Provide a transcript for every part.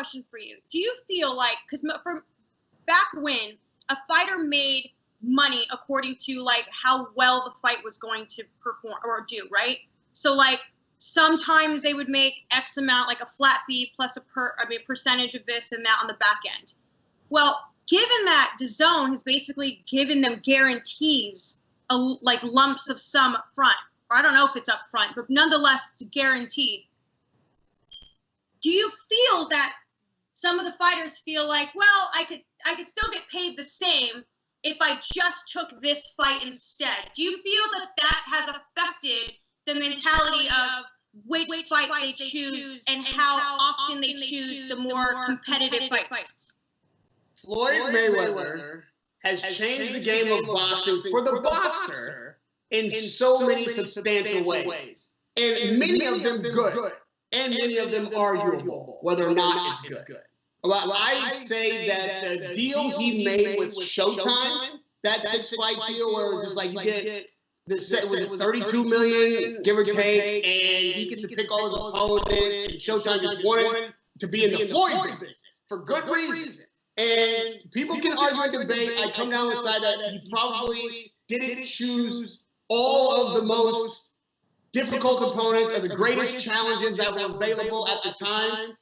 question for you. Do you feel like, because from back when, a fighter made money according to like how well the fight was going to perform or do, right? So like sometimes they would make X amount, like a flat fee plus a percentage of this and that on the back end. Well, given that DAZN has basically given them guarantees, like lumps of sum up front, or I don't know if it's up front, but nonetheless it's guaranteed. Do you feel that some of the fighters feel like, well, I could still get paid the same if I just took this fight instead? Do you feel that has affected the mentality of which fight they choose and how often they choose the more competitive fights? Floyd Mayweather has changed the game of boxing for the boxer in so many substantial ways. And many of them good, and many of them arguable, whether or not it's good. Well, I say that the deal he made with Showtime, that 6-fight deal where it was just like you get the set with 32 million, give or take, and he gets to pick all his opponents, and Showtime just wanted to be in the Floyd business for good reason. And people can argue and debate. I come down the side that he probably didn't choose all of the most difficult opponents or the greatest challenges that were available at the time.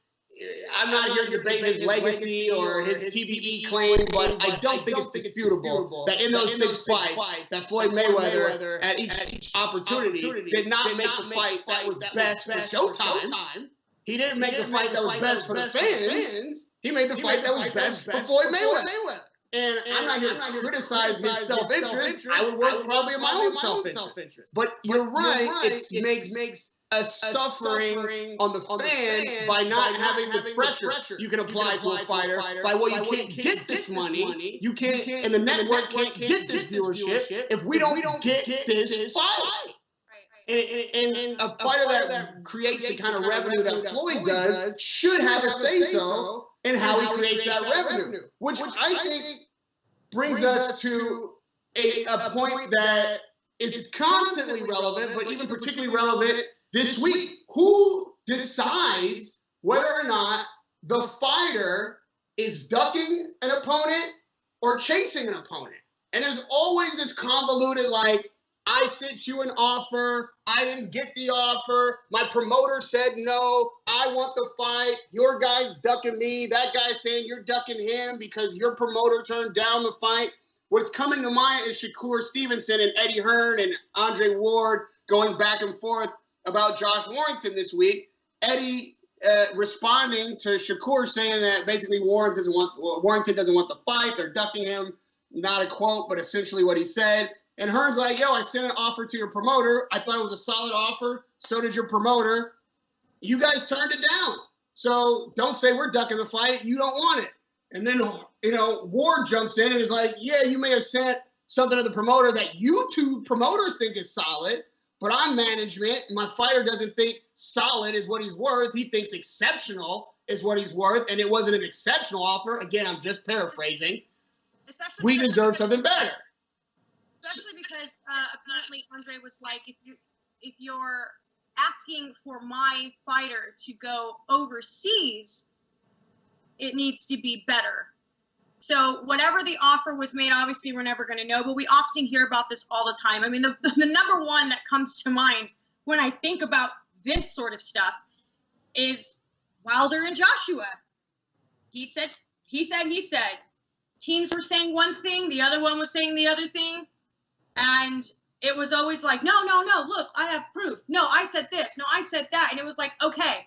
I'm not here to debate his legacy or his TBE claim, but I don't think it's disputable that in those 6 fights that Floyd Mayweather at each opportunity did not make the fight that was best for Showtime. He didn't make the fight that was best for the fans. He made the fight that was best for Floyd Mayweather. And I'm not here to criticize his self-interest. I would work probably in my own self-interest. But you're right, it makes a suffering on the fan by not having the pressure you can apply to a fighter by, well, you can't get this money, you can't, and the network can't get this viewership if we don't get this fight. And a fighter that creates the kind of revenue that Floyd does should have a say-so in how he creates that revenue, which I think brings us to a point that is constantly relevant, but even particularly relevant this week. Who decides whether or not the fighter is ducking an opponent or chasing an opponent? And there's always this convoluted, like, I sent you an offer, I didn't get the offer, my promoter said no, I want the fight, your guy's ducking me, that guy's saying you're ducking him because your promoter turned down the fight. What's coming to mind is Shakur Stevenson and Eddie Hearn and Andre Ward going back and forth about Josh Warrington this week. Eddie responding to Shakur saying that basically Warrington doesn't want the fight, they're ducking him, not a quote, but essentially what he said. And Hearn's like, yo, I sent an offer to your promoter. I thought it was a solid offer. So did your promoter. You guys turned it down. So don't say we're ducking the fight. You don't want it. And then, Ward jumps in and is like, yeah, you may have sent something to the promoter that you two promoters think is solid, but I'm management. And my fighter doesn't think solid is what he's worth. He thinks exceptional is what he's worth. And it wasn't an exceptional offer. Again, I'm just paraphrasing. We deserve something better. Especially because apparently Andre was like, if you're asking for my fighter to go overseas, it needs to be better. So whatever the offer was made, obviously we're never going to know, but we often hear about this all the time. I mean, the number one that comes to mind when I think about this sort of stuff is Wilder and Joshua. He said. Teams were saying one thing, the other one was saying the other thing. And it was always like, no, look, I have proof. No, I said this. No, I said that. And it was like, okay.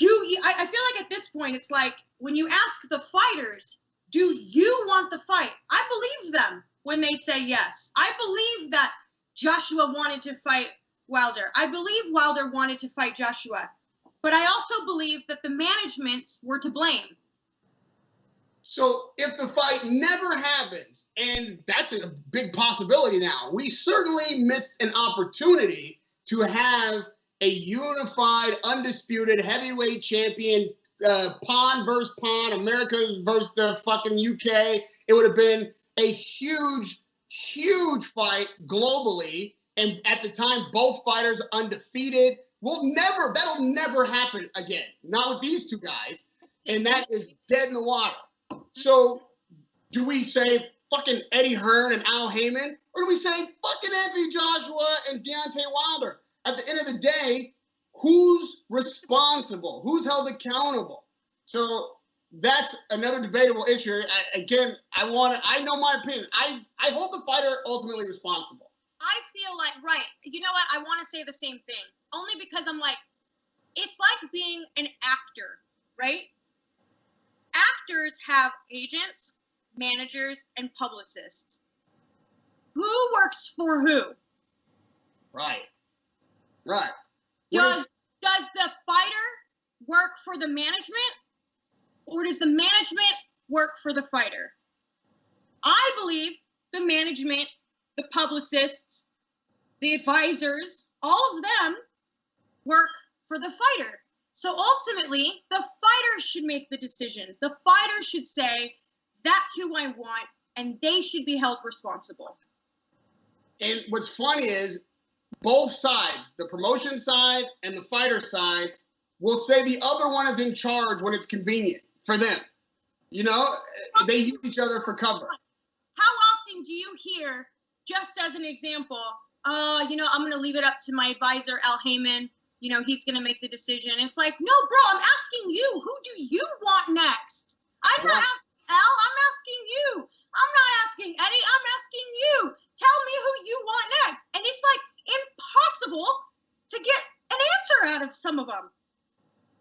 I feel like at this point, it's like, when you ask the fighters, do you want the fight? I believe them when they say yes. I believe that Joshua wanted to fight Wilder. I believe Wilder wanted to fight Joshua. But I also believe that the management were to blame. So if the fight never happens, and that's a big possibility now, we certainly missed an opportunity to have a unified, undisputed heavyweight champion, pawn versus pawn, America versus the fucking UK. It would have been a huge, huge fight globally. And at the time, both fighters undefeated. That'll never happen again. Not with these two guys. and that is dead in the water. So do we say fucking Eddie Hearn and Al Heyman, or do we say fucking Anthony Joshua and Deontay Wilder? At the end of the day, who's responsible? Who's held accountable? So that's another debatable issue. Again, I know my opinion. I hold the fighter ultimately responsible. I feel like, right, you know what? I want to say the same thing. Only because I'm like, it's like being an actor, right? Actors have agents, managers, and publicists. Who works for who? Right. Does the fighter work for the management, or does the management work for the fighter? I believe the management, the publicists, the advisors, all of them work for the fighter. So ultimately, the fighter should make the decision. The fighter should say, that's who I want, and they should be held responsible. And what's funny is both sides, the promotion side and the fighter side, will say the other one is in charge when it's convenient for them. You know, they use each other for cover. How often do you hear, just as an example, I'm going to leave it up to my advisor, Al Heyman. He's going to make the decision. It's like, no, bro, I'm asking you. Who do you want next? I'm not asking Al. I'm asking you. I'm not asking Eddie. I'm asking you. Tell me who you want next. And it's like impossible to get an answer out of some of them.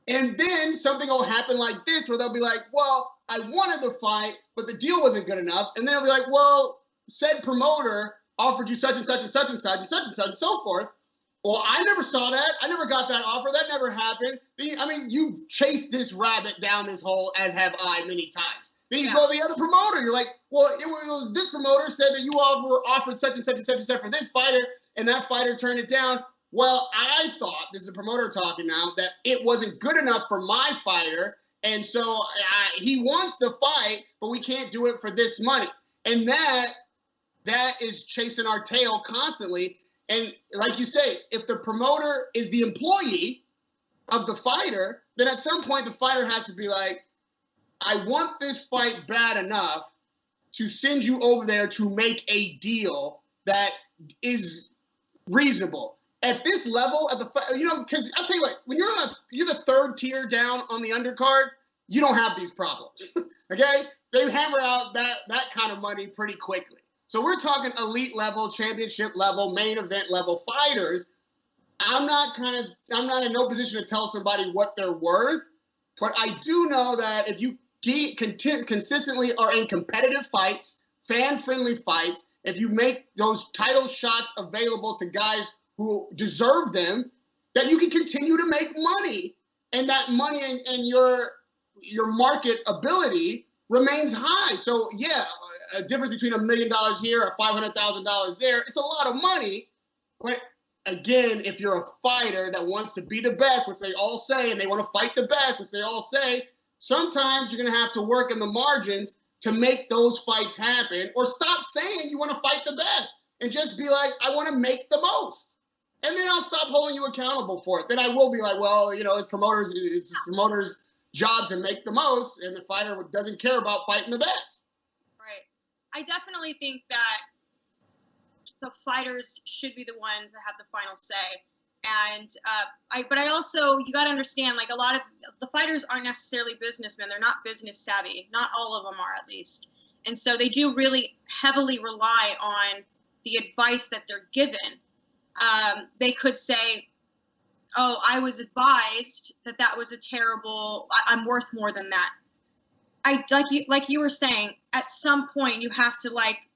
And then something will happen like this where they'll be like, well, I wanted the fight, but the deal wasn't good enough. And then they'll be like, well, said promoter offered you such and such and such and such and such and such and so forth. Well, I never saw that. I never got that offer. That never happened. I mean, you've chased this rabbit down this hole, as have I many times. Then you go to the other promoter. You're like, well, this promoter said that you were offered such and such and such and such for this fighter, and that fighter turned it down. Well, I thought, this is a promoter talking now, that it wasn't good enough for my fighter, and so he wants the fight, but we can't do it for this money. And that is chasing our tail constantly. And like you say, if the promoter is the employee of the fighter, then at some point the fighter has to be like, I want this fight bad enough to send you over there to make a deal that is reasonable. At this level, because I'll tell you what, when you're the third tier down on the undercard, you don't have these problems, okay? They hammer out that kind of money pretty quickly. So we're talking elite level, championship level, main event level fighters. I'm not in no position to tell somebody what they're worth, but I do know that if you consistently are in competitive fights, fan-friendly fights, if you make those title shots available to guys who deserve them, that you can continue to make money, and that money and your market ability remains high. So yeah, a difference between $1 million here or $500,000 there, it's a lot of money. But again, if you're a fighter that wants to be the best, which they all say, and they want to fight the best, which they all say, sometimes you're going to have to work in the margins to make those fights happen, or stop saying you want to fight the best and just be like, I want to make the most. And then I'll stop holding you accountable for it. Then I will be like, well, it's promoter's job to make the most, and the fighter doesn't care about fighting the best. Right. I definitely think that the fighters should be the ones that have the final say. And but I also, you got to understand, like, a lot of the fighters aren't necessarily businessmen. They're not business savvy. Not all of them are, at least. And so they do really heavily rely on the advice that they're given. They could say, oh, I was advised that was a terrible, I'm worth more than that. Like you were saying, at some point you have to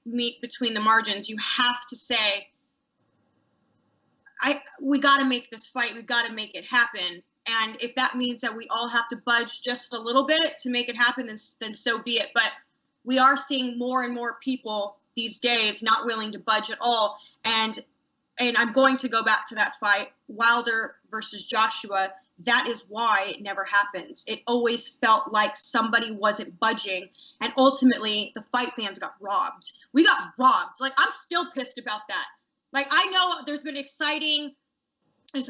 meet between the margins. You have to say, we got to make this fight. We got to make it happen. And if that means that we all have to budge just a little bit to make it happen, then so be it. But we are seeing more and more people these days not willing to budge at all. And I'm going to go back to that fight, Wilder versus Joshua. That is why it never happens. It always felt like somebody wasn't budging. And ultimately, the fight fans got robbed. We got robbed. I'm still pissed about that. I know there's been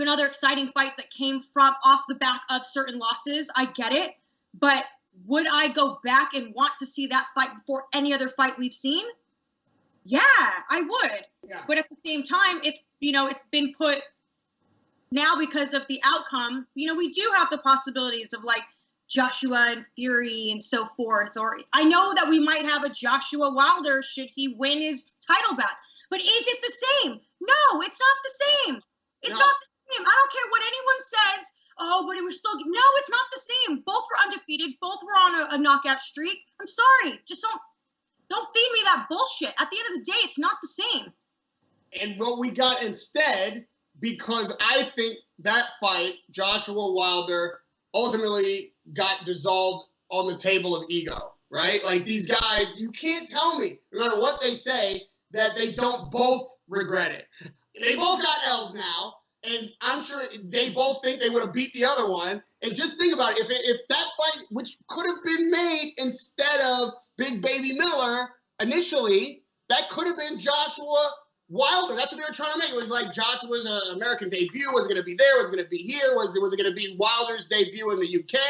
other exciting fights that came off the back of certain losses. I get it. But would I go back and want to see that fight before any other fight we've seen? Yeah, I would. Yeah. But at the same time, it's been put now because of the outcome. We do have the possibilities of like Joshua and Fury and so forth. Or I know that we might have a Joshua Wilder should he win his title back. But is it the same? No, it's not the same. It's not the same. I don't care what anyone says. Oh, but it was still no. It's not the same. Both were undefeated. Both were on a knockout streak. I'm sorry. Just don't feed me that bullshit. At the end of the day, it's not the same. And what we got instead, because I think that fight, Joshua Wilder, ultimately got dissolved on the table of ego, right? Like these guys, you can't tell me, no matter what they say, that they don't both regret it. They both got L's now. And I'm sure they both think they would have beat the other one. And just think about it. If that fight, which could have been made instead of Big Baby Miller initially, that could have been Joshua Wilder. That's what they were trying to make. It was like Joshua's American debut. Was it going to be there? Was it going to be here? Was it going to be Wilder's debut in the UK?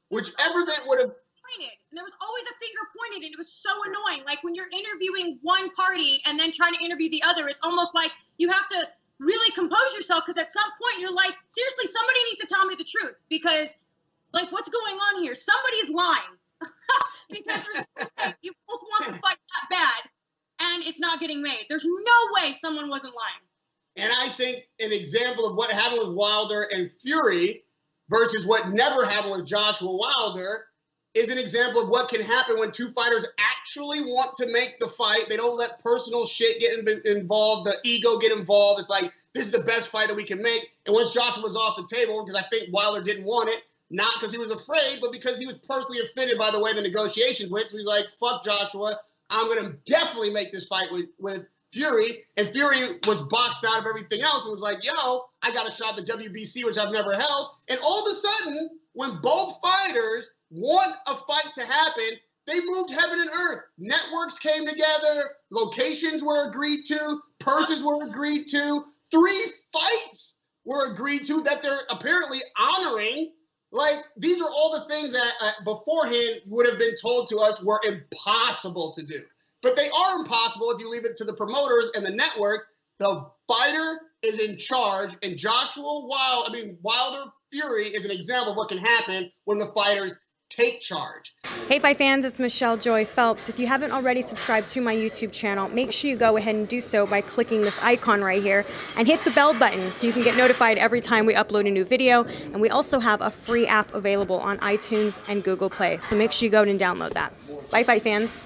Whichever that would have. And there was always a finger pointed, and it was so annoying. Like when you're interviewing one party and then trying to interview the other, it's almost like you have to really compose yourself, because at some point you're like, seriously, somebody needs to tell me the truth, because like what's going on here? Somebody's lying. Because you both want the fight that bad and it's not getting made. There's no way someone wasn't lying. And I think an example of what happened with Wilder and Fury versus what never happened with Joshua Wilder is an example of what can happen when two fighters actually want to make the fight. They don't let personal shit get involved, the ego get involved. It's like, this is the best fight that we can make. And once Joshua was off the table, because I think Wilder didn't want it, not because he was afraid, but because he was personally offended by the way the negotiations went. So he's like, fuck Joshua. I'm going to definitely make this fight with Fury. And Fury was boxed out of everything else and was like, yo, I got a shot at the WBC, which I've never held. And all of a sudden, when both fighters want a fight to happen, they moved heaven and earth. Networks came together, locations were agreed to, purses were agreed to, 3 fights were agreed to that they're apparently honoring. Like, these are all the things that beforehand would have been told to us were impossible to do. But they are impossible if you leave it to the promoters and the networks. The fighter is in charge, and Wilder Fury is an example of what can happen when the fighters take charge. Hey Fight fans, it's Michelle Joy Phelps. If you haven't already subscribed to my YouTube channel, make sure you go ahead and do so by clicking this icon right here and hit the bell button so you can get notified every time we upload a new video. And we also have a free app available on iTunes and Google Play, so make sure you go and download that. Bye Fight fans.